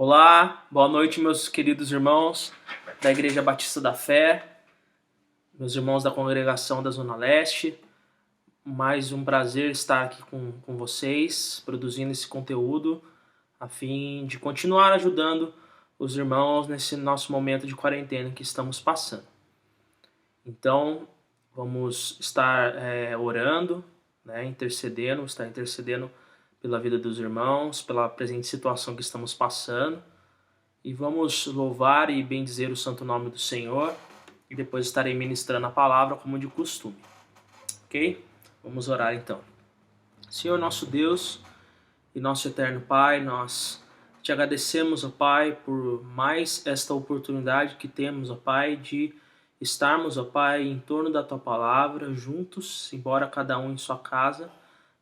Olá, boa noite, meus queridos irmãos da Igreja Batista da Fé, meus irmãos da congregação da Zona Leste. Mais um prazer estar aqui com vocês, produzindo esse conteúdo, a fim de continuar ajudando os irmãos nesse nosso momento de quarentena que estamos passando. Então, vamos estar orando, estar intercedendo pela vida dos irmãos, pela presente situação que estamos passando. E vamos louvar e bendizer o santo nome do Senhor. E depois estarei ministrando a palavra como de costume. Ok? Vamos orar então. Senhor nosso Deus e nosso eterno Pai, nós te agradecemos, ó Pai, por mais esta oportunidade que temos, ó Pai, de estarmos, ó Pai, em torno da Tua palavra, juntos, embora cada um em sua casa,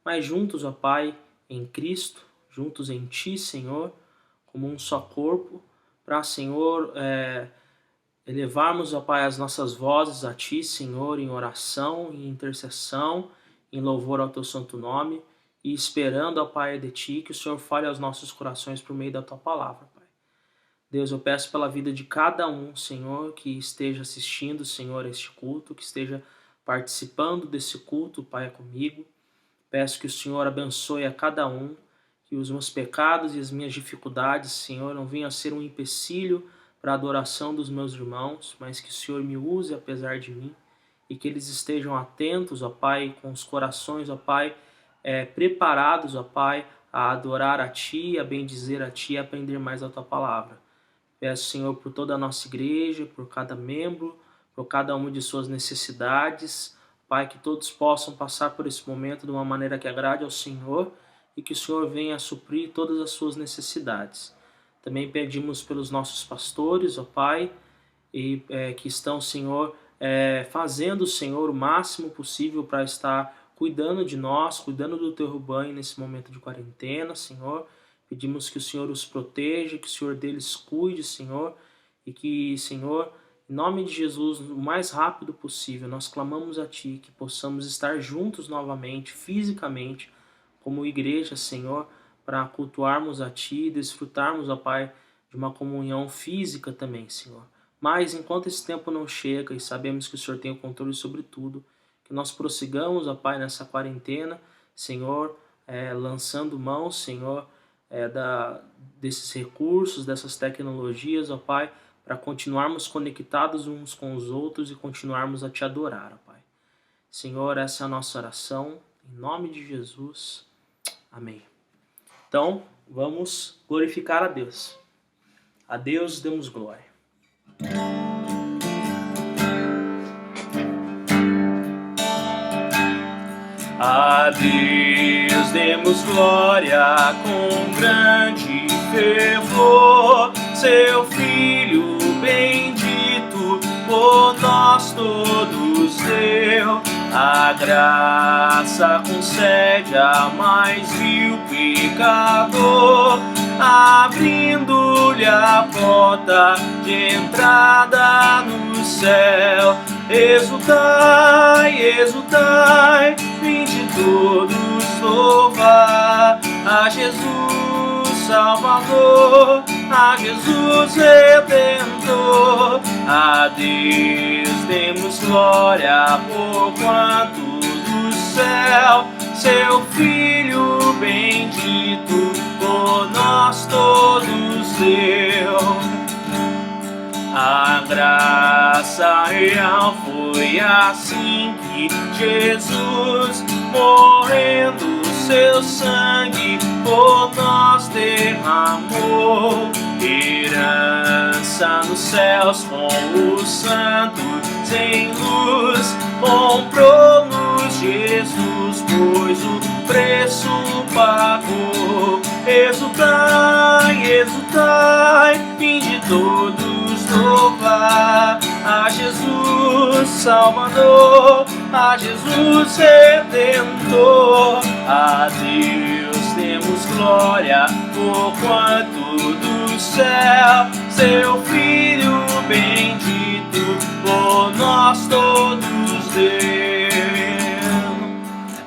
mas juntos, ó Pai, em Cristo, juntos em Ti, Senhor, como um só corpo, para, Senhor, elevarmos, ó Pai, as nossas vozes a Ti, Senhor, em oração, em intercessão, em louvor ao Teu santo nome, e esperando, ó Pai, de Ti, que o Senhor fale aos nossos corações por meio da Tua palavra, Pai. Deus, eu peço pela vida de cada um, Senhor, que esteja assistindo, Senhor, a este culto, que esteja participando desse culto, Pai, comigo. Peço que o Senhor abençoe a cada um, que os meus pecados e as minhas dificuldades, Senhor, não venham a ser um empecilho para a adoração dos meus irmãos, mas que o Senhor me use apesar de mim e que eles estejam atentos, ó Pai, com os corações, ó Pai, preparados, ó Pai, a adorar a Ti, a bendizer a Ti e a aprender mais a Tua palavra. Peço, Senhor, por toda a nossa igreja, por cada membro, por cada uma de suas necessidades, Pai, que todos possam passar por esse momento de uma maneira que agrade ao Senhor e que o Senhor venha a suprir todas as suas necessidades. Também pedimos pelos nossos pastores, ó Pai, e que estão, Senhor, fazendo, Senhor, o máximo possível para estar cuidando de nós, cuidando do Teu rebanho nesse momento de quarentena, Senhor. Pedimos que o Senhor os proteja, que o Senhor deles cuide, Senhor, e que, Senhor, em nome de Jesus, o mais rápido possível, nós clamamos a Ti que possamos estar juntos novamente, fisicamente, como igreja, Senhor, para cultuarmos a Ti e desfrutarmos, ó Pai, de uma comunhão física também, Senhor. Mas, enquanto esse tempo não chega e sabemos que o Senhor tem o controle sobre tudo, que nós prossigamos, ó Pai, nessa quarentena, Senhor, lançando mão, Senhor, desses recursos, dessas tecnologias, ó Pai, para continuarmos conectados uns com os outros e continuarmos a Te adorar, ó Pai. Senhor, essa é a nossa oração, em nome de Jesus. Amém. Então, vamos glorificar a Deus. A Deus demos glória. A Deus demos glória com grande fervor, Seu Filho bendito por nós todos deu. A graça concede a mais vil pecador, abrindo-lhe a porta de entrada no céu. Exultai, exultai, vinde todos louvar a Jesus Salvador, a Jesus Redentor. A Deus demos glória, porquanto do céu Seu Filho bendito por nós todos deu. A graça real foi assim que Jesus, morrendo, Seu sangue por nós derramou. Herança nos céus com os santos em luz, comprou-nos Jesus, pois o preço pagou. Exultai, exultai, vinde todos louvar a Jesus Salvador, a Jesus Redentor. A Deus demos glória, porquanto do céu Seu Filho bendito por nós todos deu.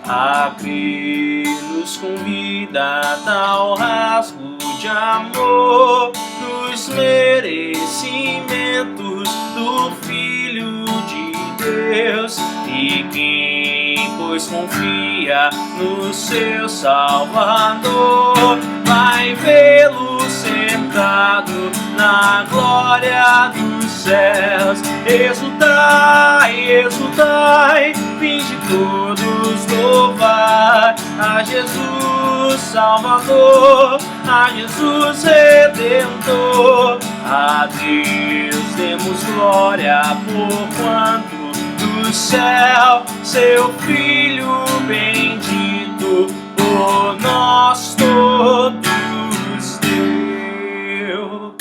A crer nos convida a tal rasgo de amor, dos merecimentos do Filho de Deus. E quem, pois, confia no seu Salvador, vai vê-lo sentado na glória dos céus. Exultai, exultai, vinde todos louvar a Jesus Salvador, a Jesus Redentor. A Deus demos glória, porquanto do céu seu Filho bendito por nós todos deu.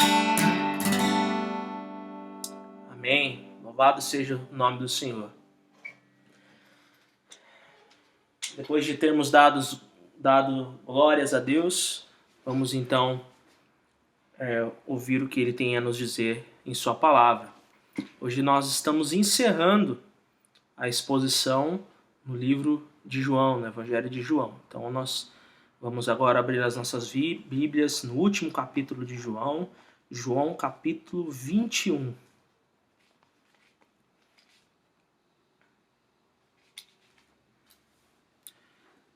Amém. Louvado seja o nome do Senhor. Depois de termos dado glórias a Deus, vamos então ouvir o que Ele tem a nos dizer em Sua palavra. Hoje nós estamos encerrando a exposição no livro de João, no Evangelho de João. Então nós vamos agora abrir as nossas Bíblias no último capítulo de João, João capítulo 21.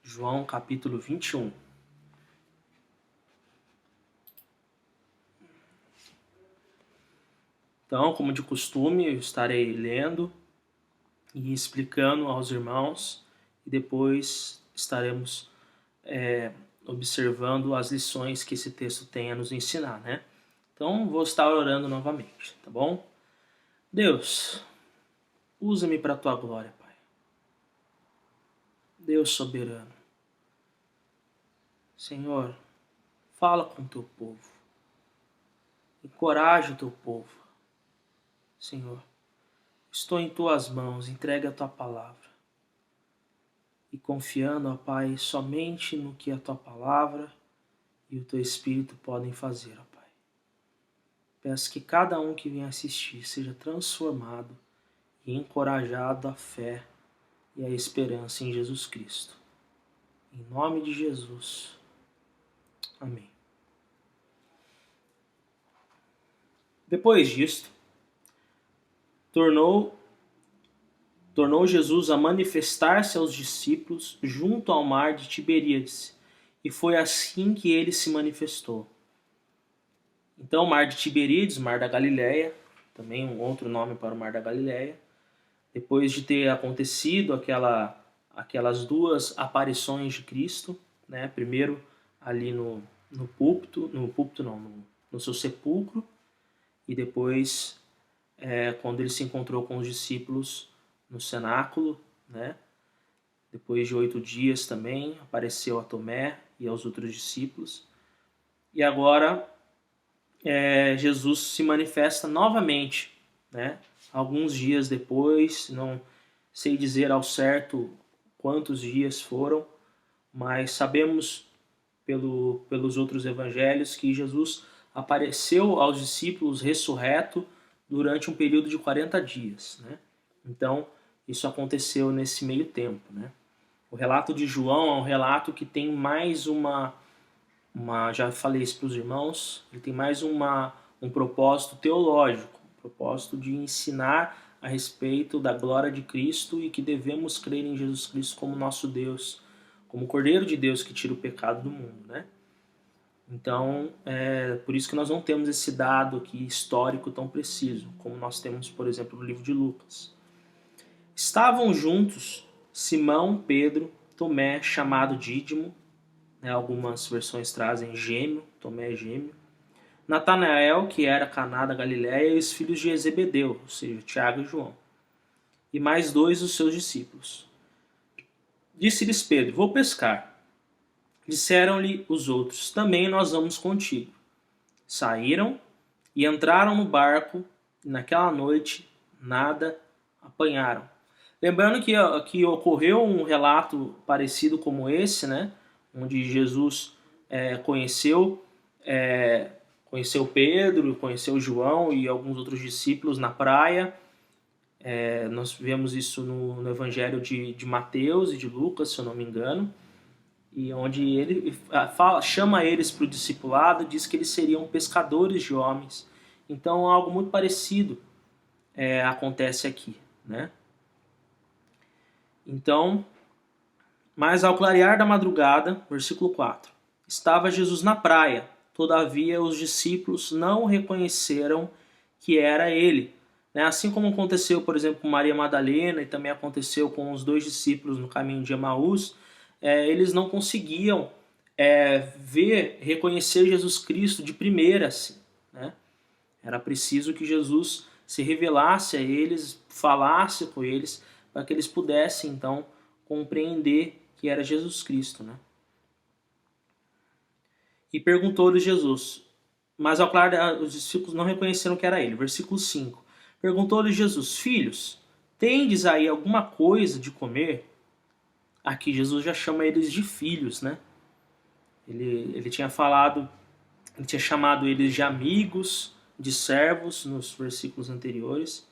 João capítulo 21. Então, como de costume, eu estarei lendo e explicando aos irmãos e depois estaremos observando as lições que esse texto tem a nos ensinar, né? Então, vou estar orando novamente, tá bom? Deus, usa-me para a tua glória, Pai. Deus soberano. Senhor, fala com o teu povo. Encoraja o teu povo. Senhor, estou em tuas mãos, entregue a tua palavra. E confiando, ó Pai, somente no que a tua palavra e o teu Espírito podem fazer, ó Pai. Peço que cada um que vem assistir seja transformado e encorajado à fé e à esperança em Jesus Cristo. Em nome de Jesus. Amém. Depois disto, tornou Jesus a manifestar-se aos discípulos junto ao mar de Tiberíades, e foi assim que ele se manifestou. Então, o mar de Tiberíades, mar da Galileia, também um outro nome para o mar da Galileia, depois de ter acontecido aquelas duas aparições de Cristo, né? Primeiro ali no seu sepulcro, e depois quando ele se encontrou com os discípulos no cenáculo, né? Depois de 8 dias também apareceu a Tomé e aos outros discípulos. E agora Jesus se manifesta novamente, né? Alguns dias depois, não sei dizer ao certo quantos dias foram, mas sabemos pelos outros evangelhos que Jesus apareceu aos discípulos ressurreto durante um período de 40 dias, né? Então, isso aconteceu nesse meio tempo, né? O relato de João é um relato que tem mais já falei isso para os irmãos, ele tem mais um propósito teológico, um propósito de ensinar a respeito da glória de Cristo e que devemos crer em Jesus Cristo como nosso Deus, como o Cordeiro de Deus que tira o pecado do mundo, né? Então, por isso que nós não temos esse dado aqui histórico tão preciso, como nós temos, por exemplo, no livro de Lucas. Estavam juntos Simão, Pedro, Tomé, chamado Dídimo, né, algumas versões trazem gêmeo, Tomé é gêmeo, Natanael, que era Caná da Galileia, e os filhos de Zebedeu, ou seja, Tiago e João, e mais 2 dos seus discípulos. Disse-lhes Pedro: vou pescar. Disseram-lhe os outros: também nós vamos contigo. Saíram e entraram no barco, e naquela noite nada apanharam. Lembrando que ocorreu um relato parecido como esse, né? Onde Jesus conheceu Pedro, conheceu João e alguns outros discípulos na praia. Nós vemos isso no Evangelho de Mateus e de Lucas, se eu não me engano. e onde ele chama eles para o discipulado, diz que eles seriam pescadores de homens. Então algo muito parecido acontece aqui, né? Então, mas ao clarear da madrugada, versículo 4, estava Jesus na praia, todavia os discípulos não reconheceram que era ele. Assim como aconteceu, por exemplo, com Maria Madalena e também aconteceu com os 2 discípulos no caminho de Emaús, eles não conseguiam reconhecer Jesus Cristo de primeira, assim, né? Era preciso que Jesus se revelasse a eles, falasse com eles, para que eles pudessem, então, compreender que era Jesus Cristo, né? E perguntou-lhe Jesus, mas ao claro, os discípulos não reconheceram que era ele. Versículo 5. Perguntou-lhe Jesus, filhos, tendes aí alguma coisa de comer? Aqui Jesus já chama eles de filhos, né? Ele tinha chamado eles de amigos, de servos nos versículos anteriores,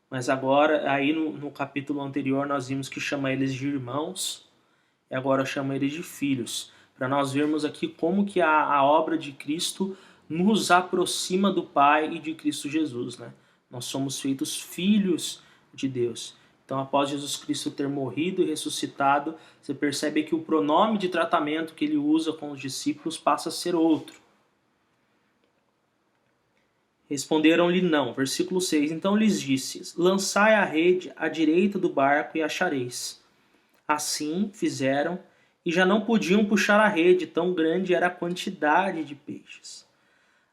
mas agora, aí no capítulo anterior, nós vimos que chama eles de irmãos, e agora chama eles de filhos, para nós vermos aqui como que a obra de Cristo nos aproxima do Pai e de Cristo Jesus, né? Nós somos feitos filhos de Deus. Então, após Jesus Cristo ter morrido e ressuscitado, você percebe que o pronome de tratamento que ele usa com os discípulos passa a ser outro. Responderam-lhe não. Versículo 6. Então lhes disse, lançai a rede à direita do barco e achareis. Assim fizeram e já não podiam puxar a rede, tão grande era a quantidade de peixes.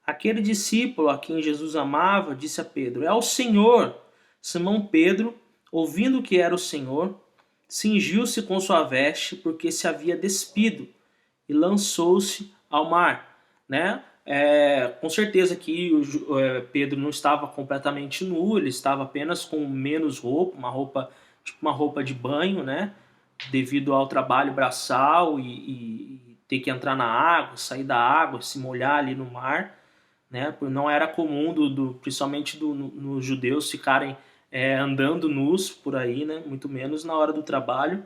Aquele discípulo a quem Jesus amava disse a Pedro, é o Senhor. Simão Pedro, ouvindo que era o Senhor, cingiu-se com sua veste, porque se havia despido, e lançou-se ao mar, né? Com certeza que Pedro não estava completamente nu, ele estava apenas com menos roupa, tipo uma roupa de banho, né? Devido ao trabalho braçal e ter que entrar na água, sair da água, se molhar ali no mar, né? Não era comum, principalmente nos judeus, ficarem andando nus por aí, né? Muito menos na hora do trabalho.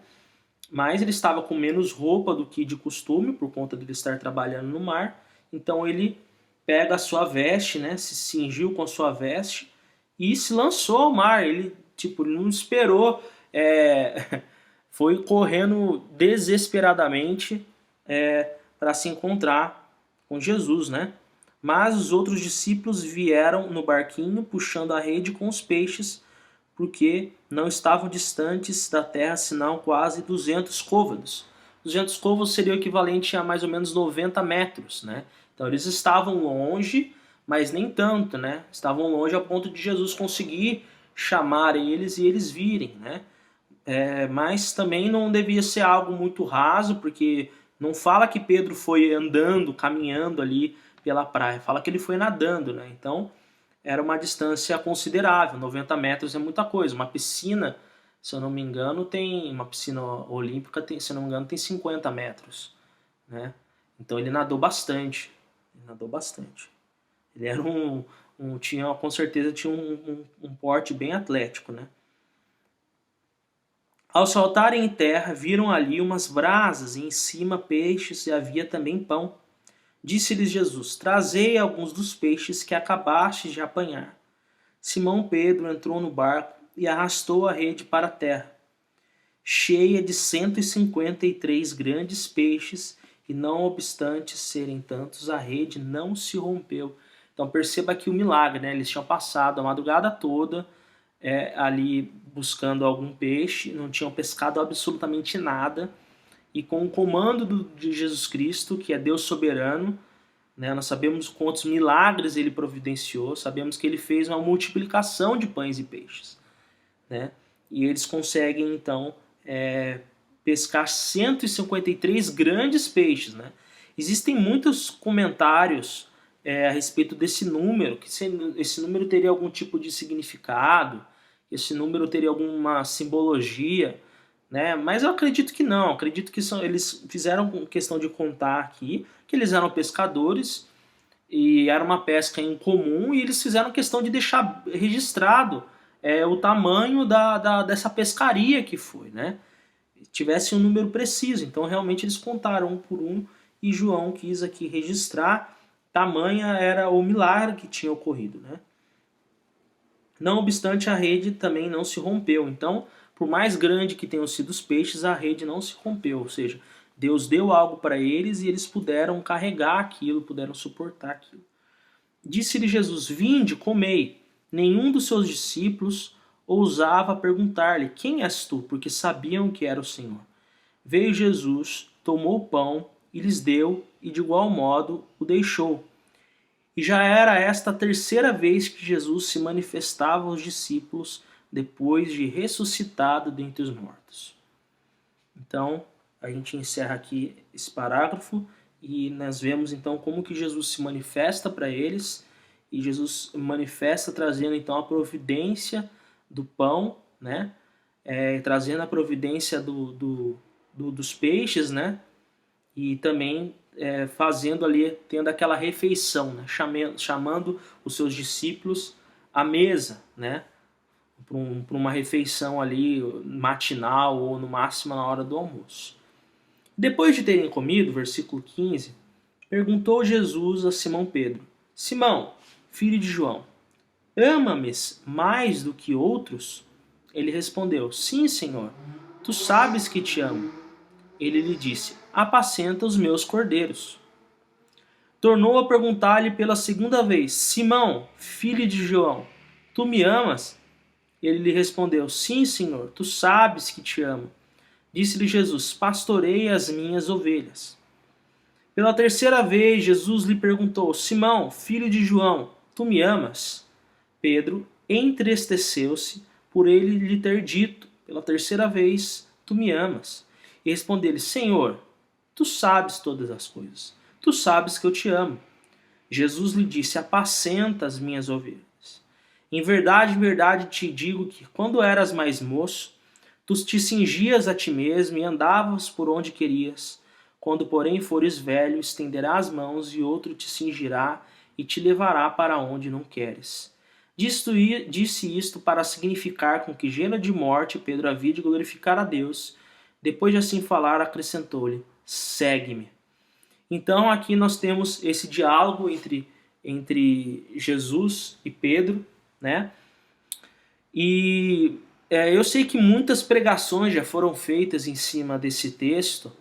Mas ele estava com menos roupa do que de costume, por conta de ele estar trabalhando no mar. Então ele pega a sua veste, né? Se cingiu com a sua veste e se lançou ao mar. Ele não esperou, foi correndo desesperadamente para se encontrar com Jesus, né? Mas os outros discípulos vieram no barquinho puxando a rede com os peixes, porque não estavam distantes da terra, senão quase 200 côvados. 200 côvados seria o equivalente a mais ou menos 90 metros, né? Então eles estavam longe, mas nem tanto, né? Estavam longe a ponto de Jesus conseguir chamar eles e eles virem, né? Mas também não devia ser algo muito raso, porque não fala que Pedro foi andando, caminhando ali pela praia, fala que ele foi nadando, né? Então era uma distância considerável, 90 metros é muita coisa. Uma piscina, se eu não me engano, uma piscina olímpica, se eu não me engano, tem 50 metros, né? Então ele nadou bastante, Ele era com certeza tinha um porte bem atlético, né? Ao saltarem em terra, viram ali umas brasas e em cima peixes e havia também pão. Disse-lhes Jesus, trazei alguns dos peixes que acabastes de apanhar. Simão Pedro entrou no barco e arrastou a rede para a terra, cheia de 153 grandes peixes, e não obstante serem tantos, a rede não se rompeu. Então perceba aqui o milagre, né? Eles tinham passado a madrugada toda ali buscando algum peixe, não tinham pescado absolutamente nada, e com o comando de Jesus Cristo, que é Deus soberano, né, nós sabemos quantos milagres ele providenciou, sabemos que ele fez uma multiplicação de pães e peixes, né? E eles conseguem então pescar 153 grandes peixes, né? Existem muitos comentários a respeito desse número, que esse número teria algum tipo de significado, esse número teria alguma simbologia, né? Mas eu acredito que não, acredito que eles fizeram questão de contar aqui que eles eram pescadores e era uma pesca em comum, e eles fizeram questão de deixar registrado o tamanho dessa pescaria que foi, né? tivesse um número preciso. Então realmente eles contaram um por um e João quis aqui registrar tamanha era o milagre que tinha ocorrido, né? Não obstante, a rede também não se rompeu. Então, por mais grande que tenham sido os peixes, a rede não se rompeu. Ou seja, Deus deu algo para eles e eles puderam carregar aquilo, puderam suportar aquilo. Disse-lhe Jesus: Vinde, comei. Nenhum dos seus discípulos ousava perguntar-lhe: Quem és tu? Porque sabiam que era o Senhor. Veio Jesus, tomou o pão e lhes deu, e de igual modo o deixou. E já era esta a terceira vez que Jesus se manifestava aos discípulos depois de ressuscitado dentre os mortos. Então, a gente encerra aqui esse parágrafo e nós vemos então como que Jesus se manifesta para eles, e Jesus manifesta trazendo então a providência do pão, né? Trazendo a providência dos peixes, né? E também fazendo ali, tendo aquela refeição, né? Chamando os seus discípulos à mesa, né? Para uma refeição ali matinal ou no máximo na hora do almoço. Depois de terem comido, versículo 15, perguntou Jesus a Simão Pedro: Simão, filho de João, ama-me mais do que outros? Ele respondeu: Sim, Senhor, tu sabes que te amo. Ele lhe disse: Apacenta os meus cordeiros. Tornou a perguntar-lhe pela segunda vez: Simão, filho de João, tu me amas? Ele lhe respondeu: Sim, Senhor, tu sabes que te amo. Disse-lhe Jesus: Pastorei as minhas ovelhas. Pela terceira vez, Jesus lhe perguntou: Simão, filho de João, tu me amas? Pedro entristeceu-se por ele lhe ter dito pela terceira vez: Tu me amas? E respondeu-lhe: Senhor, tu sabes todas as coisas. Tu sabes que eu te amo. Jesus lhe disse: Apacenta as minhas ovelhas. Em verdade te digo que, quando eras mais moço, tu te cingias a ti mesmo e andavas por onde querias. Quando, porém, fores velho, estenderás as mãos e outro te cingirá e te levará para onde não queres. Disse isto para significar com que gênero de morte Pedro havia de glorificar a Deus. Depois de assim falar, acrescentou-lhe: Segue-me. Então aqui nós temos esse diálogo entre Jesus e Pedro, né? E eu sei que muitas pregações já foram feitas em cima desse texto,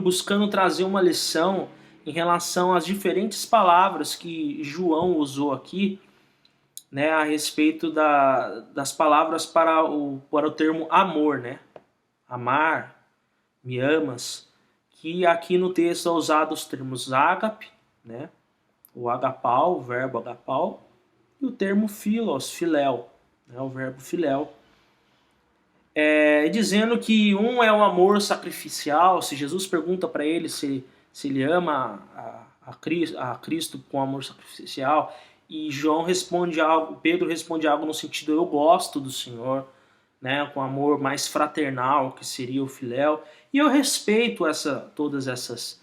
buscando trazer uma lição em relação às diferentes palavras que João usou aqui, né, a respeito das palavras para o termo amor, né? Amar, me amas, que aqui no texto é usado os termos ágape, né? O agapau, o verbo agapau, e o termo philos, filéu, né? O verbo filéu. Dizendo que um é o amor sacrificial. Se Jesus pergunta para ele se ele ama a Cristo com amor sacrificial, e Pedro responde algo no sentido: eu gosto do Senhor, né, com amor mais fraternal, que seria o filéu, e eu respeito todas essas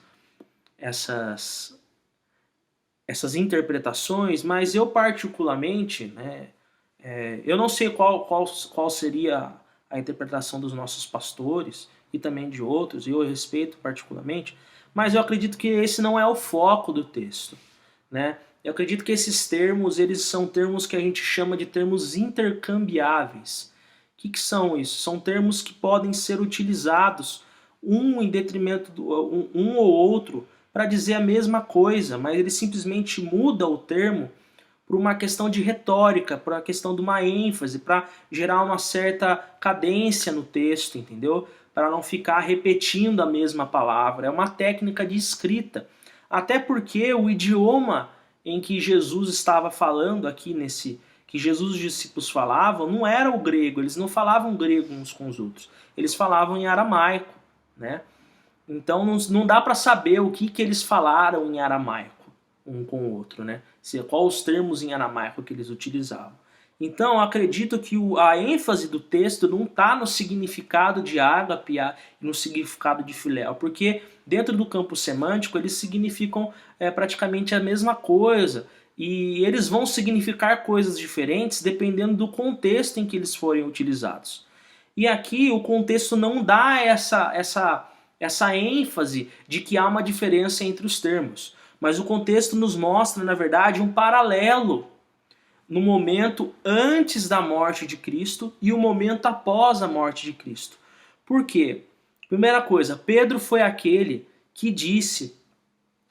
interpretações, mas eu particularmente, né, eu não sei qual seria a interpretação dos nossos pastores e também de outros, e eu respeito particularmente, mas eu acredito que esse não é o foco do texto, né? Eu acredito que esses termos, eles são termos que a gente chama de termos intercambiáveis. O que são isso? São termos que podem ser utilizados um em detrimento um ou outro para dizer a mesma coisa, mas ele simplesmente muda o termo por uma questão de retórica, por uma questão de uma ênfase, para gerar uma certa cadência no texto, entendeu? Para não ficar repetindo a mesma palavra. É uma técnica de escrita. Até porque o idioma em que Jesus estava falando aqui que Jesus e os discípulos falavam, não era o grego, eles não falavam grego uns com os outros, eles falavam em aramaico, né? Então não dá para saber o que eles falaram em aramaico um com o outro, né? Quais os termos em aramaico que eles utilizavam. Então acredito que a ênfase do texto não está no significado de ágape e no significado de filéu, porque dentro do campo semântico eles significam praticamente a mesma coisa, e eles vão significar coisas diferentes dependendo do contexto em que eles forem utilizados. E aqui o contexto não dá essa ênfase de que há uma diferença entre os termos. Mas o contexto nos mostra, na verdade, um paralelo no momento antes da morte de Cristo e o momento após a morte de Cristo. Por quê? Primeira coisa, Pedro foi aquele que disse,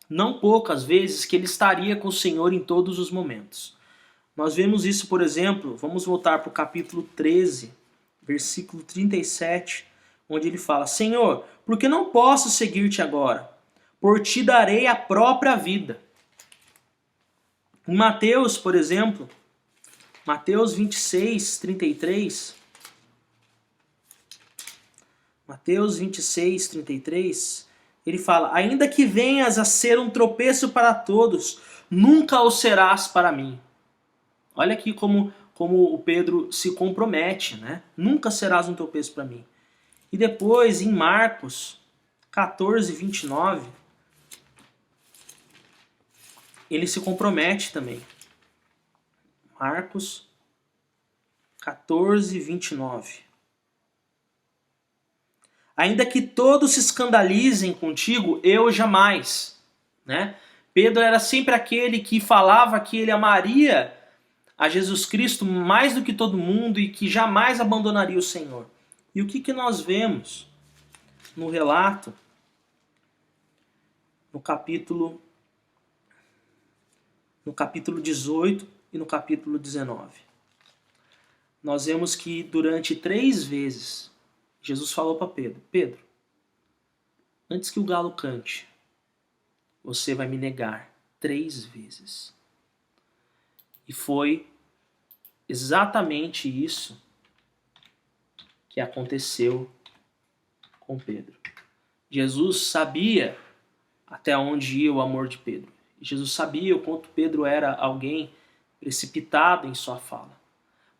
não poucas vezes, que ele estaria com o Senhor em todos os momentos. Nós vemos isso, por exemplo, vamos voltar para o capítulo 13, versículo 37, onde ele fala: Senhor, por que não posso seguir-te agora? Por ti darei a própria vida. Em Mateus, por exemplo, Mateus 26, 33. Mateus 26, 33. Ele fala: ainda que venhas a ser um tropeço para todos, nunca o serás para mim. Olha aqui como o Pedro se compromete, né? Nunca serás um tropeço para mim. E depois, em Marcos 14, 29, ele se compromete também. Marcos 14, 29. Ainda que todos se escandalizem contigo, eu jamais. Né? Pedro era sempre aquele que falava que ele amaria a Jesus Cristo mais do que todo mundo e que jamais abandonaria o Senhor. E o que nós vemos no relato, no capítulo 18 e no capítulo 19? Nós vemos que durante 3 vezes Jesus falou para Pedro: Pedro, antes que o galo cante, você vai me negar 3 vezes. E foi exatamente isso que aconteceu com Pedro. Jesus sabia até onde ia o amor de Pedro. Jesus sabia o quanto Pedro era alguém precipitado em sua fala.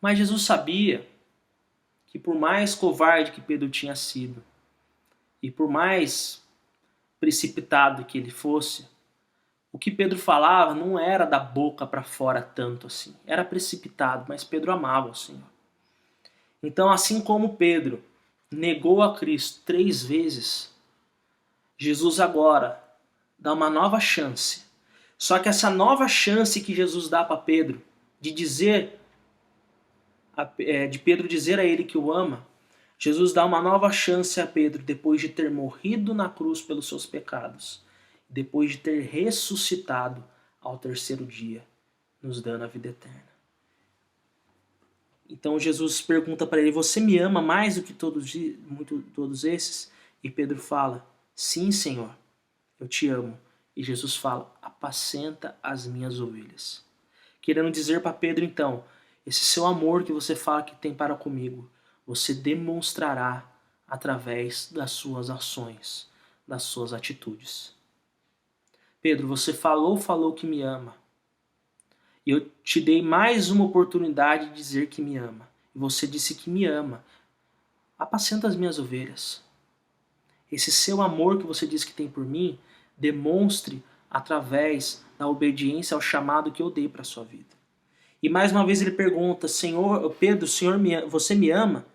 Mas Jesus sabia que por mais covarde que Pedro tinha sido, e por mais precipitado que ele fosse, o que Pedro falava não era da boca para fora tanto assim. Era precipitado, mas Pedro amava o Senhor. Então, assim como Pedro negou a Cristo 3 vezes, Jesus agora dá uma nova chance. Só que essa nova chance que Jesus dá para Pedro, de Pedro dizer a ele que o ama, Jesus dá uma nova chance a Pedro depois de ter morrido na cruz pelos seus pecados, depois de ter ressuscitado ao 3º dia, nos dando a vida eterna. Então Jesus pergunta para ele: você me ama mais do que todos esses? E Pedro fala: sim, Senhor, eu te amo. E Jesus fala: apacenta as minhas ovelhas. Querendo dizer para Pedro, então, esse seu amor que você fala que tem para comigo, você demonstrará através das suas ações, das suas atitudes. Pedro, você falou que me ama. E eu te dei mais uma oportunidade de dizer que me ama. E você disse que me ama. Apacenta as minhas ovelhas. Esse seu amor que você diz que tem por mim, demonstre através da obediência ao chamado que eu dei para a sua vida. E mais uma vez ele pergunta: Senhor, Pedro, você me ama?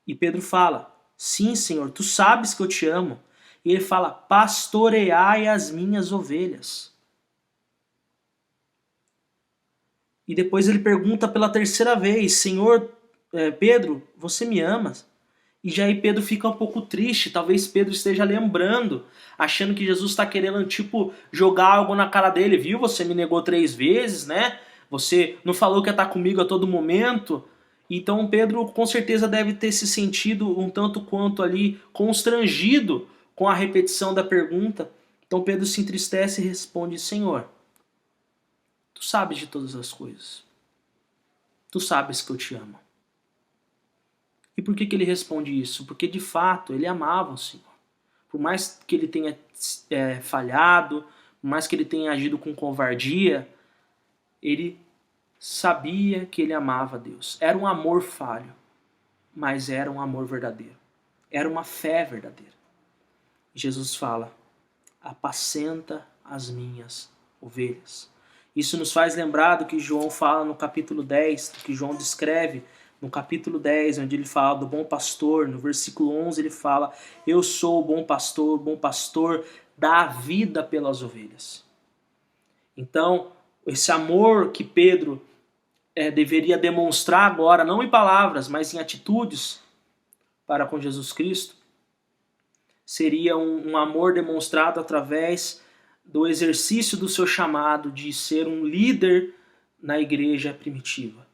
E Pedro fala: sim, Senhor, tu sabes que eu te amo. E ele fala: pastoreai as minhas ovelhas. E depois ele pergunta pela 3ª vez: Senhor, Pedro, você me ama? E já aí Pedro fica um pouco triste. Talvez Pedro esteja lembrando, achando que Jesus está querendo jogar algo na cara dele. Viu? Você me negou 3 vezes, né? Você não falou que ia estar comigo a todo momento. Então Pedro com certeza deve ter se sentido um tanto quanto ali constrangido com a repetição da pergunta. Então Pedro se entristece e responde: Senhor, tu sabes de todas as coisas. Tu sabes que eu te amo. E por que ele responde isso? Porque de fato ele amava o Senhor. Por mais que ele tenha falhado, por mais que ele tenha agido com covardia, ele sabia que ele amava a Deus. Era um amor falho, mas era um amor verdadeiro. Era uma fé verdadeira. Jesus fala: apacenta as minhas ovelhas. Isso nos faz lembrar do que João fala no capítulo 10, do que João descreve No capítulo 10, onde ele fala do bom pastor, no versículo 11 ele fala: eu sou o bom pastor dá a vida pelas ovelhas. Então, esse amor que Pedro deveria demonstrar agora, não em palavras, mas em atitudes para com Jesus Cristo, seria um amor demonstrado através do exercício do seu chamado de ser um líder na igreja primitiva,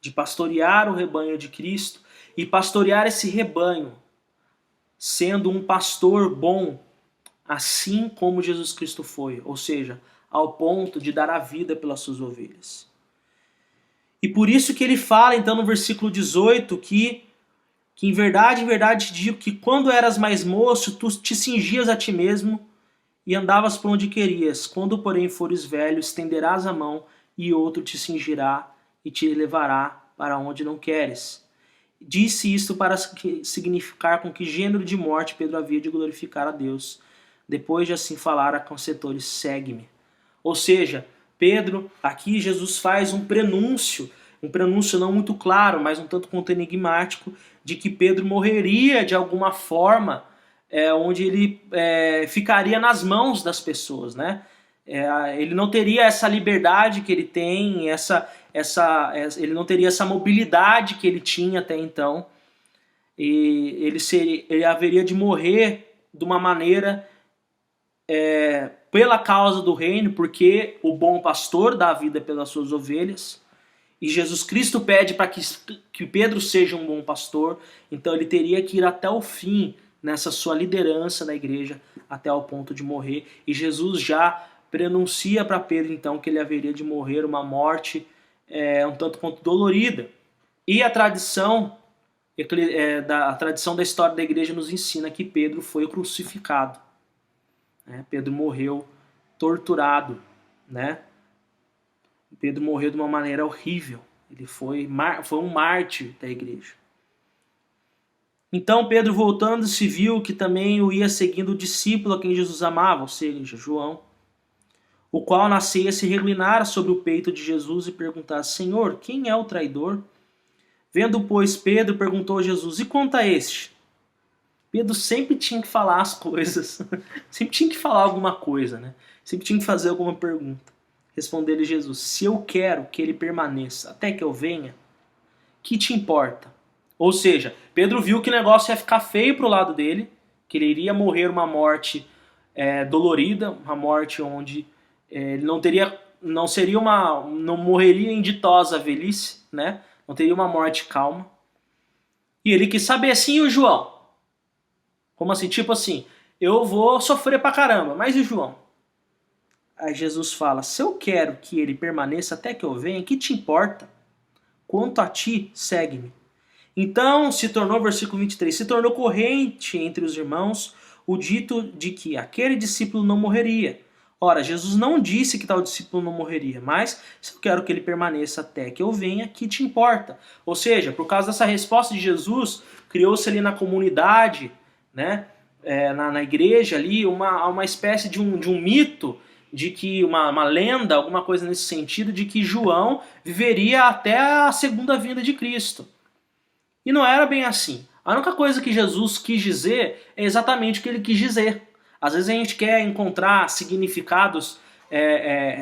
de pastorear o rebanho de Cristo e pastorear esse rebanho sendo um pastor bom, assim como Jesus Cristo foi, ou seja, ao ponto de dar a vida pelas suas ovelhas. E por isso que ele fala então no versículo 18 que em verdade te digo que quando eras mais moço, tu te cingias a ti mesmo e andavas por onde querias. Quando, porém, fores velho, estenderás a mão e outro te cingirá e te levará para onde não queres. Disse isto para significar com que gênero de morte Pedro havia de glorificar a Deus. Depois de assim falar, aconselhou-lhe: segue-me. Ou seja, Pedro, aqui Jesus faz um prenúncio não muito claro, mas um tanto quanto enigmático, de que Pedro morreria de alguma forma, onde ele ficaria nas mãos das pessoas, né? Ele não teria essa liberdade que ele tem, ele não teria essa mobilidade que ele tinha até então, e ele haveria de morrer de uma maneira pela causa do reino, porque o bom pastor dá a vida pelas suas ovelhas. E Jesus Cristo pede para que Pedro seja um bom pastor, então ele teria que ir até o fim nessa sua liderança da igreja, até o ponto de morrer. E Jesus já prenuncia para Pedro então que ele haveria de morrer uma morte um tanto quanto dolorida. E a tradição da história da igreja nos ensina que Pedro foi crucificado. Pedro morreu torturado, né? Pedro morreu de uma maneira horrível. Ele foi um mártir da igreja. Então Pedro, voltando, se viu que também o ia seguindo o discípulo a quem Jesus amava, ou seja, João, o qual nascia se reclinara sobre o peito de Jesus e perguntava: Senhor, quem é o traidor? Vendo, pois, Pedro, perguntou a Jesus: e quanto a este? Pedro sempre tinha que falar as coisas, sempre tinha que falar alguma coisa, né? Sempre tinha que fazer alguma pergunta. Respondeu-lhe Jesus: se eu quero que ele permaneça até que eu venha, que te importa? Ou seja, Pedro viu que o negócio ia ficar feio pro lado dele, que ele iria morrer uma morte dolorida, uma morte onde ele não morreria em ditosa velhice, né? Não teria uma morte calma. E ele quis saber assim, e o João? Como assim? Tipo assim, eu vou sofrer pra caramba, mas e o João? Aí Jesus fala: se eu quero que ele permaneça até que eu venha, que te importa? Quanto a ti, segue-me. Então se tornou, versículo 23, se tornou corrente entre os irmãos o dito de que aquele discípulo não morreria. Ora, Jesus não disse que tal discípulo não morreria, mas se eu quero que ele permaneça até que eu venha, que te importa? Ou seja, por causa dessa resposta de Jesus, criou-se ali na comunidade, né, na igreja ali, uma espécie de um mito, de que uma lenda, alguma coisa nesse sentido, de que João viveria até a segunda vinda de Cristo. E não era bem assim. A única coisa que Jesus quis dizer é exatamente o que ele quis dizer. Às vezes a gente quer encontrar significados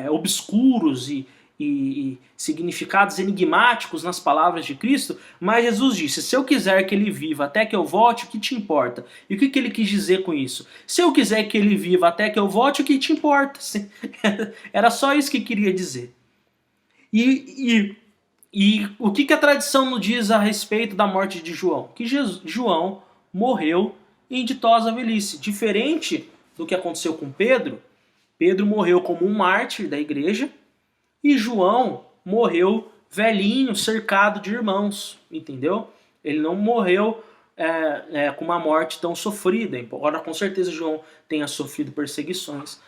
obscuros e significados enigmáticos nas palavras de Cristo, mas Jesus disse: se eu quiser que ele viva até que eu volte, o que te importa? E o que ele quis dizer com isso? Se eu quiser que ele viva até que eu volte, o que te importa? Era só isso que queria dizer. E o que a tradição nos diz a respeito da morte de João? Que João morreu em ditosa velhice. Diferente do que aconteceu com Pedro, Pedro morreu como um mártir da igreja e João morreu velhinho, cercado de irmãos, entendeu? Ele não morreu com uma morte tão sofrida, embora com certeza João tenha sofrido perseguições.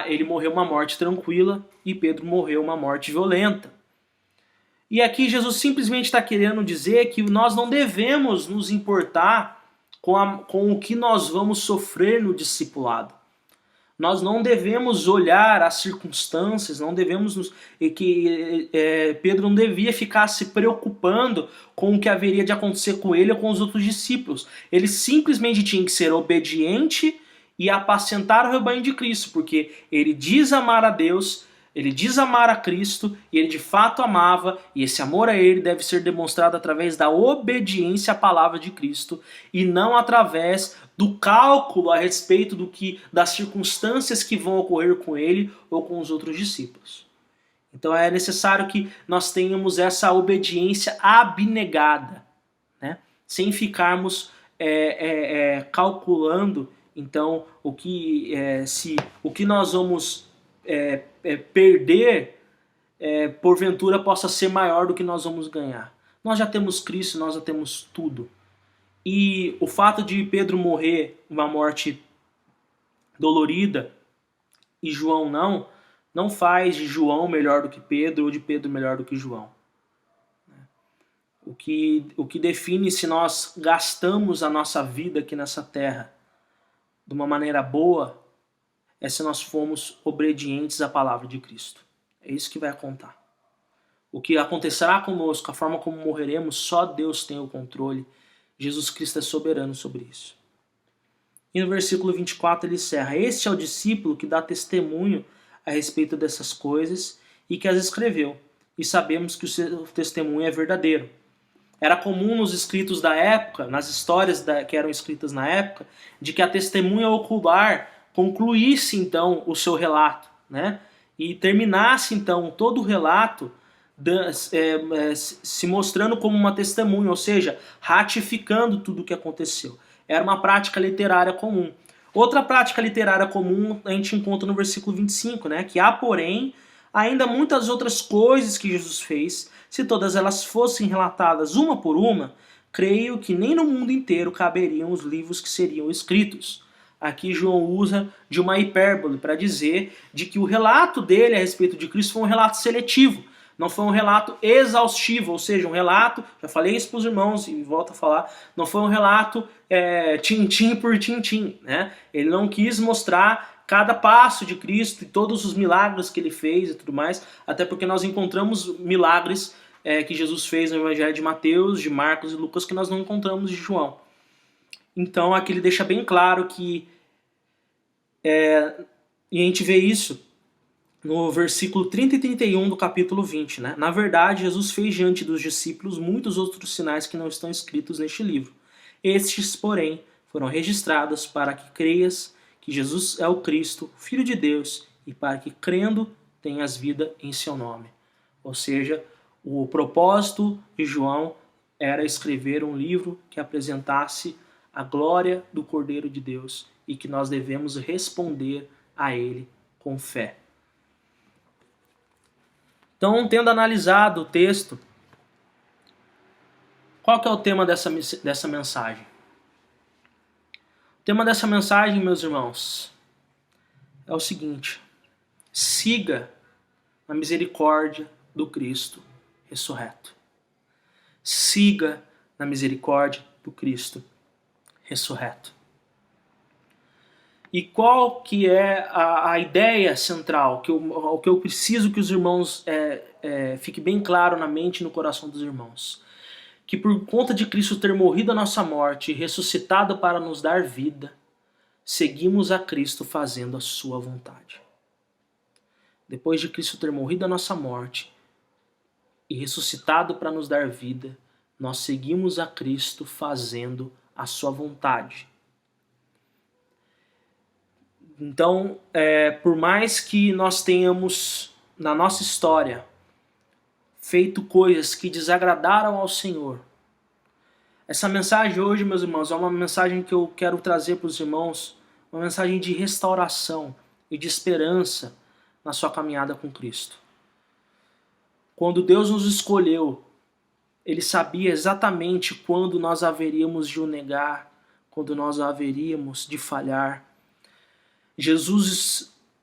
Ele morreu uma morte tranquila e Pedro morreu uma morte violenta. E aqui Jesus simplesmente está querendo dizer que nós não devemos nos importar com o que nós vamos sofrer no discipulado. Nós não devemos olhar as circunstâncias, não devemos Pedro não devia ficar se preocupando com o que haveria de acontecer com ele ou com os outros discípulos. Ele simplesmente tinha que ser obediente e apacentar o rebanho de Cristo, porque ele diz amar a Deus, ele diz amar a Cristo, e ele de fato amava, e esse amor a ele deve ser demonstrado através da obediência à palavra de Cristo, e não através do cálculo a respeito das circunstâncias que vão ocorrer com ele ou com os outros discípulos. Então é necessário que nós tenhamos essa obediência abnegada, né? Sem ficarmos calculando então o que nós vamos perder porventura possa ser maior do que nós vamos ganhar. Nós já temos Cristo, nós já temos tudo. E o fato de Pedro morrer uma morte dolorida e João não faz de João melhor do que Pedro ou de Pedro melhor do que João. O que define se nós gastamos a nossa vida aqui nessa terra de uma maneira boa é se nós formos obedientes à palavra de Cristo. É isso que vai contar. O que acontecerá conosco, a forma como morreremos, só Deus tem o controle. Jesus Cristo é soberano sobre isso. E no versículo 24 ele encerra: este é o discípulo que dá testemunho a respeito dessas coisas e que as escreveu, e sabemos que o seu testemunho é verdadeiro. Era comum nos escritos da época, nas histórias que eram escritas na época, de que a testemunha ocular concluísse então o seu relato, né? E terminasse então todo o relato se mostrando como uma testemunha, ou seja, ratificando tudo o que aconteceu. Era uma prática literária comum. Outra prática literária comum a gente encontra no versículo 25, né? Que há, porém, ainda muitas outras coisas que Jesus fez. Se todas elas fossem relatadas uma por uma, creio que nem no mundo inteiro caberiam os livros que seriam escritos. Aqui João usa de uma hipérbole para dizer de que o relato dele a respeito de Cristo foi um relato seletivo. Não foi um relato exaustivo, ou seja, um relato, já falei isso para os irmãos e volto a falar, não foi um relato tintim por tintim, né? Ele não quis mostrar cada passo de Cristo e todos os milagres que ele fez e tudo mais, até porque nós encontramos milagres que Jesus fez no Evangelho de Mateus, de Marcos e Lucas que nós não encontramos de João. Então aqui ele deixa bem claro que, e a gente vê isso no versículo 30 e 31 do capítulo 20, né? Na verdade, Jesus fez diante dos discípulos muitos outros sinais que não estão escritos neste livro. Estes, porém, foram registrados para que creias que Jesus é o Cristo, Filho de Deus, e para que, crendo, tenhas vida em seu nome. Ou seja, o propósito de João era escrever um livro que apresentasse a glória do Cordeiro de Deus e que nós devemos responder a ele com fé. Então, tendo analisado o texto, qual que é o tema dessa mensagem? O tema dessa mensagem, meus irmãos, é o seguinte: siga a misericórdia do Cristo ressurreto. Siga na misericórdia do Cristo ressurreto. E qual que é a ideia central, o que eu preciso que os irmãos fique bem claro na mente e no coração dos irmãos? Que por conta de Cristo ter morrido a nossa morte e ressuscitado para nos dar vida, seguimos a Cristo fazendo a sua vontade. Depois de Cristo ter morrido a nossa morte e ressuscitado para nos dar vida, nós seguimos a Cristo fazendo a sua vontade. Então, por mais que nós tenhamos, na nossa história, feito coisas que desagradaram ao Senhor, essa mensagem hoje, meus irmãos, é uma mensagem que eu quero trazer para os irmãos, uma mensagem de restauração e de esperança na sua caminhada com Cristo. Quando Deus nos escolheu, Ele sabia exatamente quando nós haveríamos de o negar, quando nós haveríamos de falhar.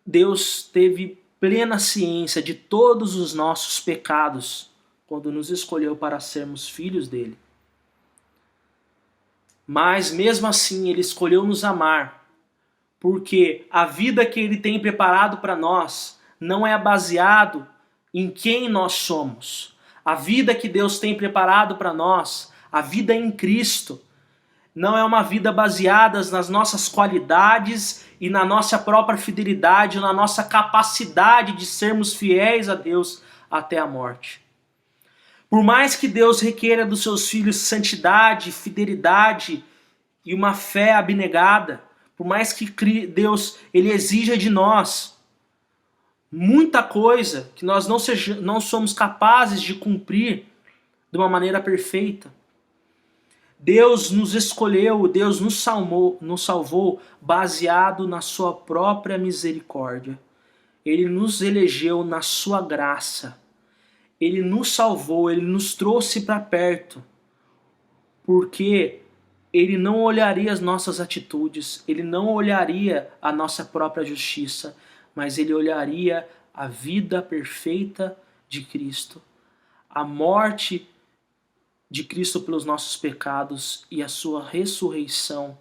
Deus teve plena ciência de todos os nossos pecados quando nos escolheu para sermos filhos dele. Mas mesmo assim Ele escolheu nos amar Porque a vida que Ele tem preparado para nós não é baseado em quem nós somos. A vida que Deus tem preparado para nós, a vida em Cristo, não é uma vida baseada nas nossas qualidades e na nossa própria fidelidade, na nossa capacidade de sermos fiéis a Deus até a morte. Por mais que Deus requeira dos seus filhos santidade, fidelidade e uma fé abnegada, por mais que Deus ele exija de nós muita coisa que nós não somos capazes de cumprir de uma maneira perfeita, Deus nos escolheu, Deus nos salvou baseado na sua própria misericórdia. Ele nos elegeu na sua graça. Ele nos salvou, Ele nos trouxe para perto. Porque Ele não olharia as nossas atitudes, Ele não olharia a nossa própria justiça, mas Ele olharia a vida perfeita de Cristo, a morte de Cristo pelos nossos pecados e a sua ressurreição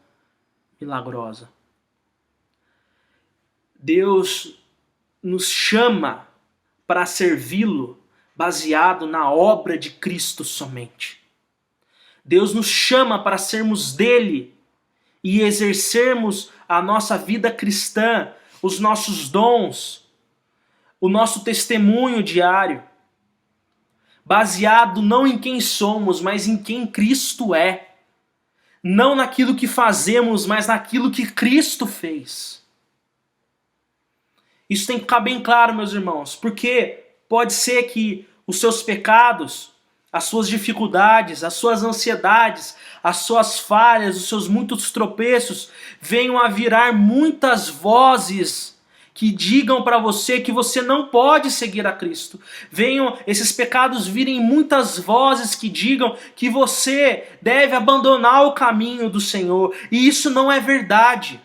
milagrosa. Deus nos chama para servi-lo baseado na obra de Cristo somente. Deus nos chama para sermos dele e exercermos a nossa vida cristã, os nossos dons, o nosso testemunho diário, baseado não em quem somos, mas em quem Cristo é. Não naquilo que fazemos, mas naquilo que Cristo fez. Isso tem que ficar bem claro, meus irmãos, porque pode ser que os seus pecados, as suas dificuldades, as suas ansiedades, as suas falhas, os seus muitos tropeços venham a virar muitas vozes que digam para você que você não pode seguir a Cristo. Venham esses pecados virem muitas vozes que digam que você deve abandonar o caminho do Senhor. E isso não é verdade.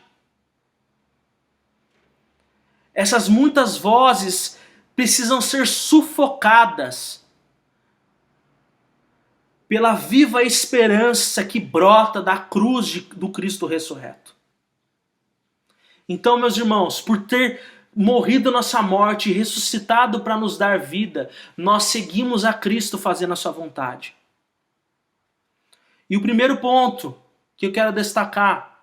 Essas muitas vozes precisam ser sufocadas pela viva esperança que brota da cruz do Cristo ressurreto. Então, meus irmãos, por ter morrido nossa morte e ressuscitado para nos dar vida, nós seguimos a Cristo fazendo a sua vontade. E o primeiro ponto que eu quero destacar,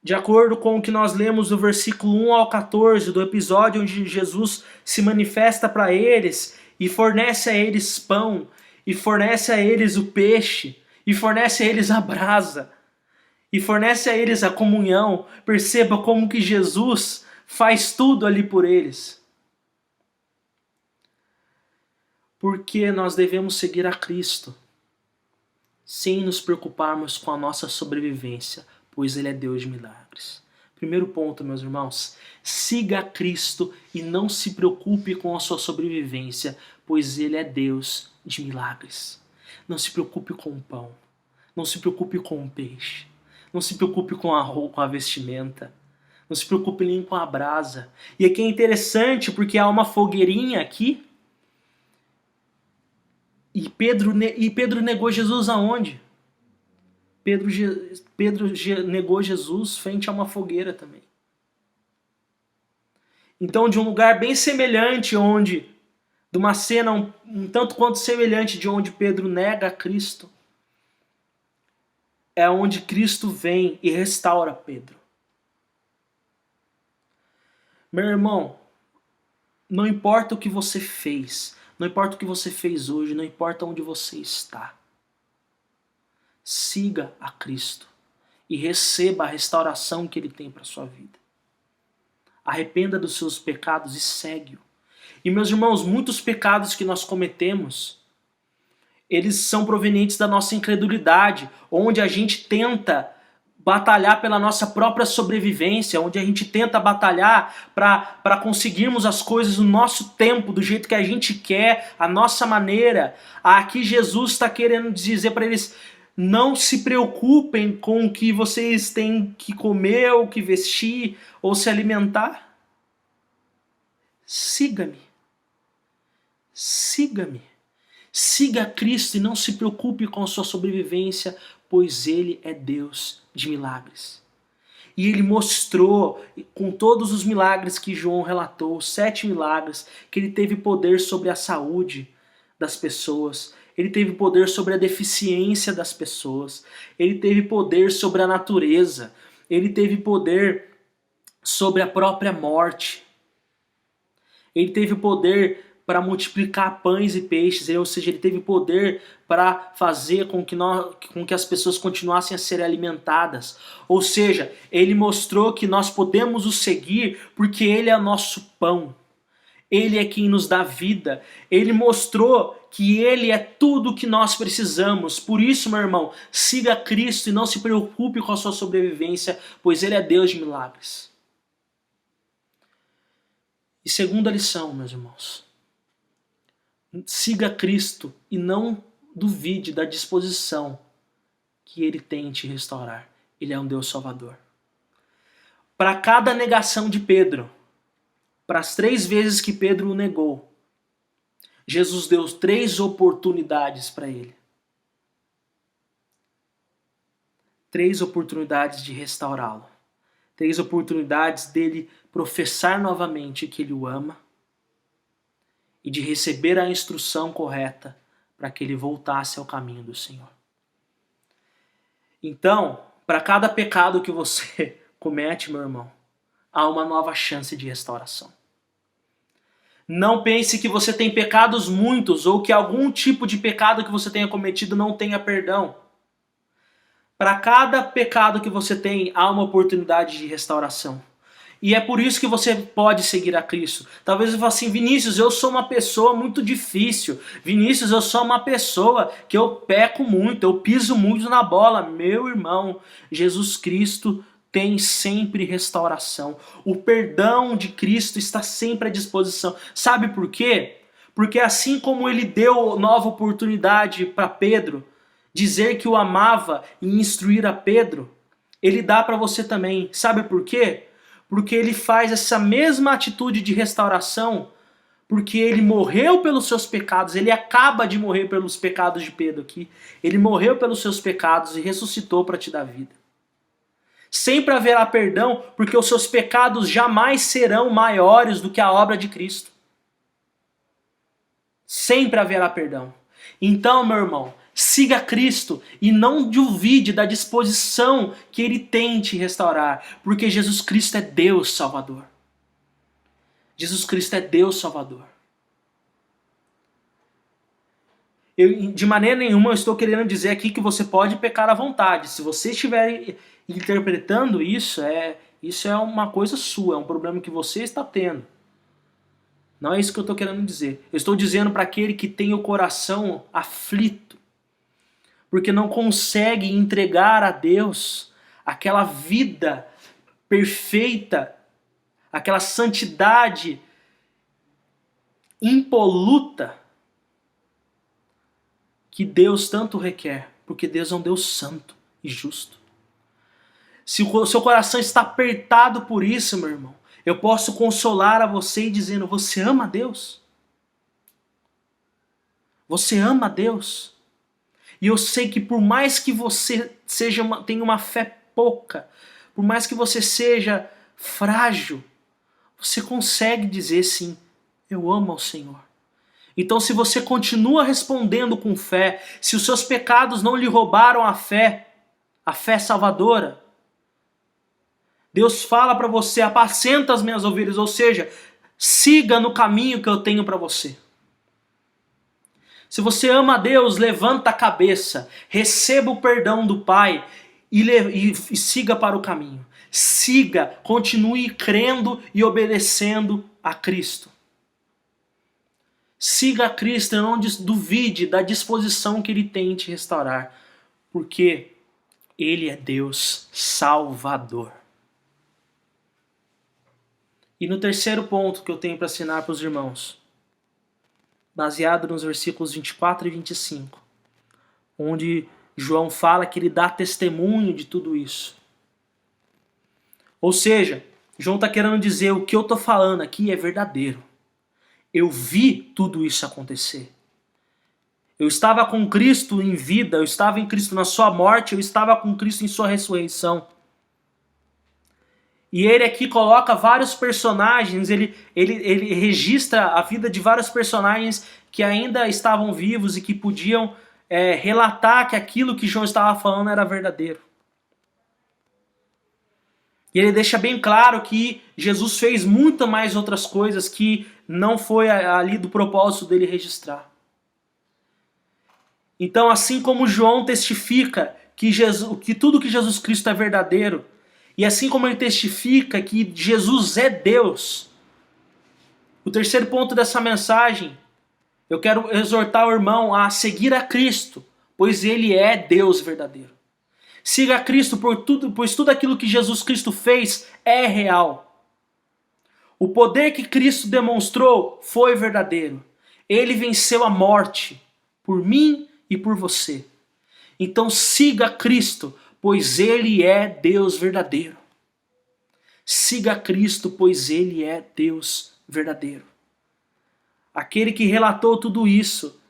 de acordo com o que nós lemos do versículo 1 ao 14, do episódio onde Jesus se manifesta para eles e fornece a eles pão, e fornece a eles o peixe, e fornece a eles a brasa, e fornece a eles a comunhão. Perceba como que Jesus faz tudo ali por eles. Porque nós devemos seguir a Cristo, sem nos preocuparmos com a nossa sobrevivência, pois Ele é Deus de milagres. Primeiro ponto, meus irmãos, siga a Cristo e não se preocupe com a sua sobrevivência, pois Ele é Deus de milagres. Não se preocupe com o pão, não se preocupe com o peixe, não se preocupe com a roupa, com a vestimenta, não se preocupe nem com a brasa. E aqui é interessante porque há uma fogueirinha aqui, e Pedro negou Jesus aonde? Pedro negou Jesus frente a uma fogueira também. Então, de um lugar bem semelhante, de uma cena um tanto quanto semelhante de onde Pedro nega a Cristo, é onde Cristo vem e restaura Pedro. Meu irmão, não importa o que você fez, não importa o que você fez hoje, não importa onde você está. Siga a Cristo e receba a restauração que Ele tem para a sua vida. Arrependa dos seus pecados e segue-o. E meus irmãos, muitos pecados que nós cometemos, eles são provenientes da nossa incredulidade, onde a gente tenta batalhar pela nossa própria sobrevivência, onde a gente tenta batalhar para conseguirmos as coisas no nosso tempo, do jeito que a gente quer, a nossa maneira. Aqui Jesus está querendo dizer para eles: não se preocupem com o que vocês têm que comer, ou que vestir, ou se alimentar. Siga-me. Siga-me. Siga Cristo e não se preocupe com a sua sobrevivência, pois Ele é Deus de milagres. E ele mostrou, com todos os milagres que João relatou, os 7 milagres, que ele teve poder sobre a saúde das pessoas, ele teve poder sobre a deficiência das pessoas, ele teve poder sobre a natureza, ele teve poder sobre a própria morte, ele teve poder para multiplicar pães e peixes, ou seja, ele teve poder para fazer com que as pessoas continuassem a ser alimentadas. Ou seja, ele mostrou que nós podemos o seguir porque ele é nosso pão. Ele é quem nos dá vida. Ele mostrou que ele é tudo o que nós precisamos. Por isso, meu irmão, siga Cristo e não se preocupe com a sua sobrevivência, pois ele é Deus de milagres. E segunda lição, meus irmãos. Siga Cristo e não duvide da disposição que ele tem em te restaurar. Ele é um Deus salvador. Para cada negação de Pedro, para as 3 vezes que Pedro o negou, Jesus deu 3 oportunidades para ele. 3 oportunidades de restaurá-lo. 3 oportunidades dele professar novamente que ele o ama e de receber a instrução correta para que ele voltasse ao caminho do Senhor. Então, para cada pecado que você comete, meu irmão, há uma nova chance de restauração. Não pense que você tem pecados muitos ou que algum tipo de pecado que você tenha cometido não tenha perdão. Para cada pecado que você tem, há uma oportunidade de restauração. E é por isso que você pode seguir a Cristo. Talvez você fale assim, Vinícius, eu sou uma pessoa muito difícil. Vinícius, eu sou uma pessoa que eu peco muito, eu piso muito na bola. Meu irmão, Jesus Cristo tem sempre restauração. O perdão de Cristo está sempre à disposição. Sabe por quê? Porque assim como ele deu nova oportunidade para Pedro, dizer que o amava e instruir a Pedro, ele dá para você também. Sabe por quê? Porque ele faz essa mesma atitude de restauração, porque ele morreu pelos seus pecados, ele acaba de morrer pelos pecados de Pedro aqui, ele morreu pelos seus pecados e ressuscitou para te dar vida. Sempre haverá perdão, porque os seus pecados jamais serão maiores do que a obra de Cristo. Sempre haverá perdão. Então, meu irmão, siga Cristo e não duvide da disposição que ele tem em te restaurar, porque Jesus Cristo é Deus Salvador. Jesus Cristo é Deus Salvador. De maneira nenhuma eu estou querendo dizer aqui que você pode pecar à vontade. Se você estiver interpretando isso é uma coisa sua, é um problema que você está tendo. Não é isso que eu estou querendo dizer. Eu estou dizendo para aquele que tem o coração aflito, porque não consegue entregar a Deus aquela vida perfeita, aquela santidade impoluta que Deus tanto requer, porque Deus é um Deus santo e justo. Se o seu coração está apertado por isso, meu irmão, eu posso consolar a você dizendo, você ama a Deus? Você ama a Deus? E eu sei que por mais que você tenha uma fé pouca, por mais que você seja frágil, você consegue dizer sim, eu amo ao Senhor. Então se você continua respondendo com fé, se os seus pecados não lhe roubaram a fé salvadora, Deus fala para você, apacenta as minhas ovelhas, ou seja, siga no caminho que eu tenho para você. Se você ama a Deus, levanta a cabeça, receba o perdão do Pai e siga para o caminho. Siga, continue crendo e obedecendo a Cristo. Siga a Cristo e não duvide da disposição que Ele tem em te restaurar, porque Ele é Deus Salvador. E no terceiro ponto que eu tenho para ensinar para os irmãos, baseado nos versículos 24 e 25, onde João fala que ele dá testemunho de tudo isso. Ou seja, João está querendo dizer, o que eu estou falando aqui é verdadeiro. Eu vi tudo isso acontecer. Eu estava com Cristo em vida, eu estava em Cristo na sua morte, eu estava com Cristo em sua ressurreição. E ele aqui coloca vários personagens, ele registra a vida de vários personagens que ainda estavam vivos e que podiam relatar que aquilo que João estava falando era verdadeiro. E ele deixa bem claro que Jesus fez muito mais outras coisas que não foi ali do propósito dele registrar. Então, assim como João testifica que tudo que Jesus Cristo é verdadeiro, e assim como ele testifica que Jesus é Deus, o terceiro ponto dessa mensagem, eu quero exortar o irmão a seguir a Cristo, pois ele é Deus verdadeiro. Siga a Cristo pois tudo aquilo que Jesus Cristo fez é real. O poder que Cristo demonstrou foi verdadeiro. Ele venceu a morte por mim e por você. Então siga a Cristo, pois ele é Deus verdadeiro. Siga a Cristo, pois ele é Deus verdadeiro. Aquele que relatou tudo isso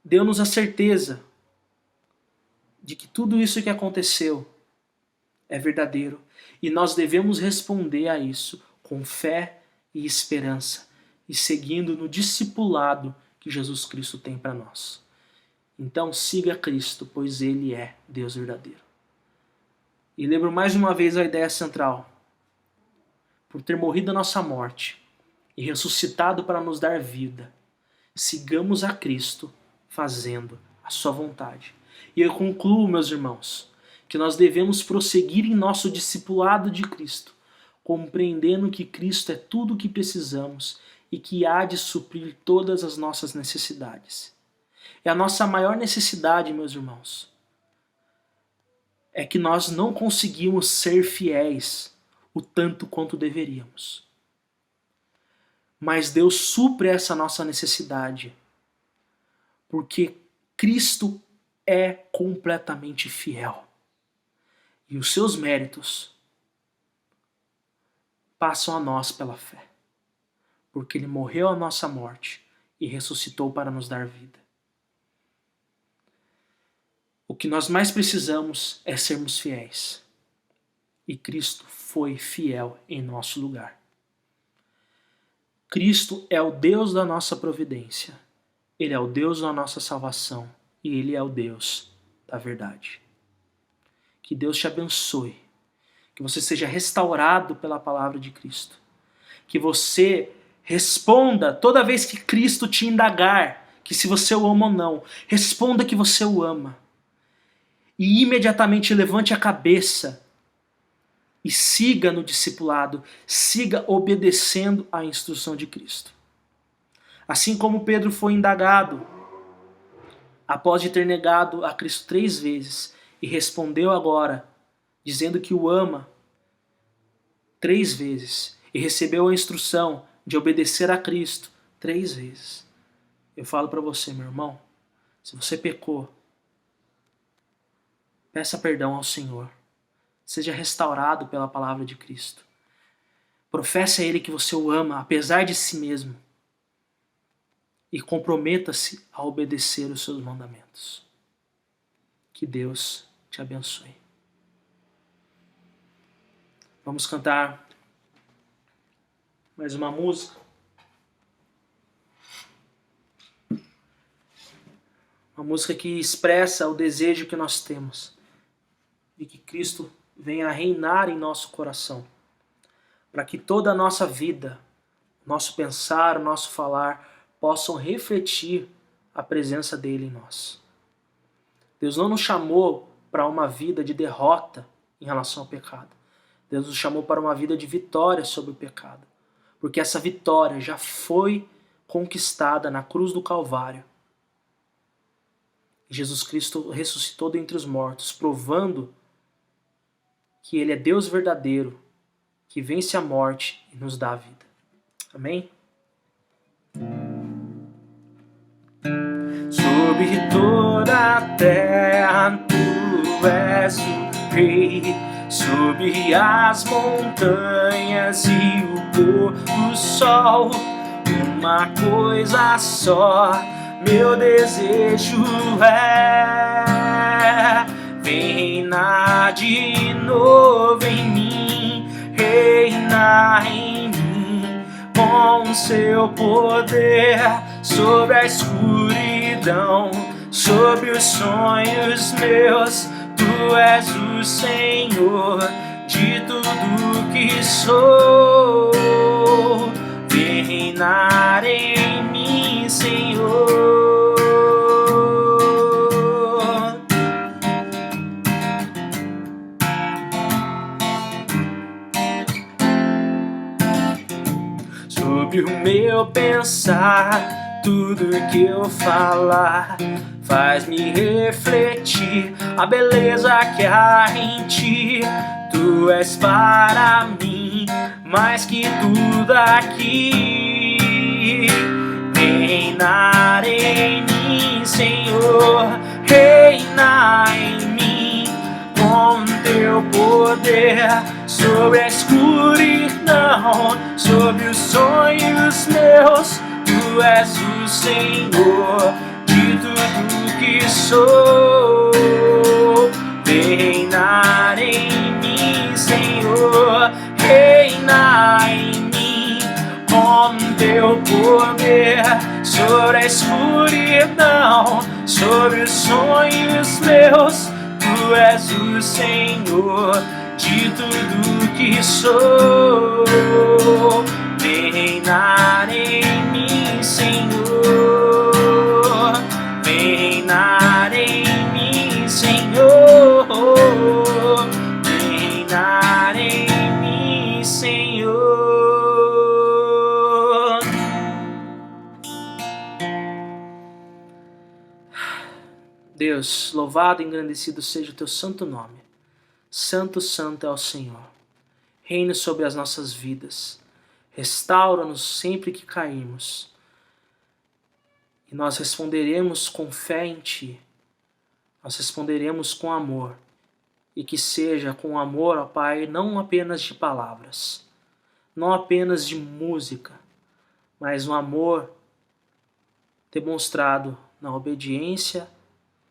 deu-nos a certeza de que tudo isso que aconteceu é verdadeiro. E nós devemos responder a isso com fé e esperança, e seguindo no discipulado que Jesus Cristo tem para nós. Então siga Cristo, pois ele é Deus verdadeiro. E lembro mais uma vez a ideia central. Por ter morrido a nossa morte e ressuscitado para nos dar vida, sigamos a Cristo fazendo a sua vontade. E eu concluo, meus irmãos, que nós devemos prosseguir em nosso discipulado de Cristo, compreendendo que Cristo é tudo o que precisamos e que há de suprir todas as nossas necessidades. E a nossa maior necessidade, meus irmãos, é que nós não conseguimos ser fiéis o tanto quanto deveríamos. Mas Deus supre essa nossa necessidade, porque Cristo é completamente fiel. E os seus méritos passam a nós pela fé, porque ele morreu a nossa morte e ressuscitou para nos dar vida. O que nós mais precisamos é sermos fiéis. E Cristo foi fiel em nosso lugar. Cristo é o Deus da nossa providência. Ele é o Deus da nossa salvação. E ele é o Deus da verdade. Que Deus te abençoe. Que você seja restaurado pela palavra de Cristo. Que você responda toda vez que Cristo te indagar que se você o ama ou não. Responda que você o ama. E imediatamente levante a cabeça e siga no discipulado, siga obedecendo à instrução de Cristo. Assim como Pedro foi indagado, após de ter negado a Cristo 3 vezes, e respondeu agora, dizendo que o ama 3 vezes, e recebeu a instrução de obedecer a Cristo 3 vezes. Eu falo para você, meu irmão, se você pecou, peça perdão ao Senhor. Seja restaurado pela palavra de Cristo. Professe a Ele que você o ama, apesar de si mesmo. E comprometa-se a obedecer os seus mandamentos. Que Deus te abençoe. Vamos cantar mais uma música. Uma música que expressa o desejo que nós temos de que Cristo venha a reinar em nosso coração, para que toda a nossa vida, nosso pensar, nosso falar, possam refletir a presença dele em nós. Deus não nos chamou para uma vida de derrota em relação ao pecado. Deus nos chamou para uma vida de vitória sobre o pecado, porque essa vitória já foi conquistada na cruz do Calvário. Jesus Cristo ressuscitou dentre os mortos, provando que ele é Deus verdadeiro, que vence a morte e nos dá a vida. Amém? Sobre toda a terra tu és o rei, sobre as montanhas e o pôr do sol, uma coisa só meu desejo é: vem reinar de novo em mim, reina em mim com seu poder sobre a escuridão, sobre os sonhos meus. Tu és o Senhor de tudo que sou. Vem reinar em mim, Senhor. Sobre o meu pensar, tudo que eu falar faz-me refletir a beleza que há em ti. Tu és para mim mais que tudo aqui. Reinar em mim, Senhor, reina em mim com teu poder sobre a escuridão, sobre os sonhos meus. Tu és o Senhor de tudo que sou. Vem reinar em mim, Senhor, reina em mim com teu poder sobre a escuridão, sobre os sonhos meus. Tu és o Senhor de tudo que sou. Vem reinar em mim, Senhor. Vem reinar em mim, Senhor. Vem reinar em mim, Senhor. Deus, louvado e engrandecido seja o teu santo nome. Santo, santo é o Senhor. Reine sobre as nossas vidas. Restaura-nos sempre que cairmos. E nós responderemos com fé em Ti. Nós responderemos com amor. E que seja com amor, ó Pai, não apenas de palavras, não apenas de música, mas um amor demonstrado na obediência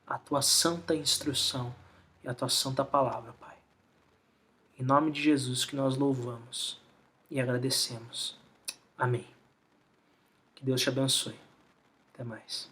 à Tua santa instrução e à Tua santa palavra, Pai. Em nome de Jesus que nós louvamos e agradecemos. Amém. Que Deus te abençoe. Até mais.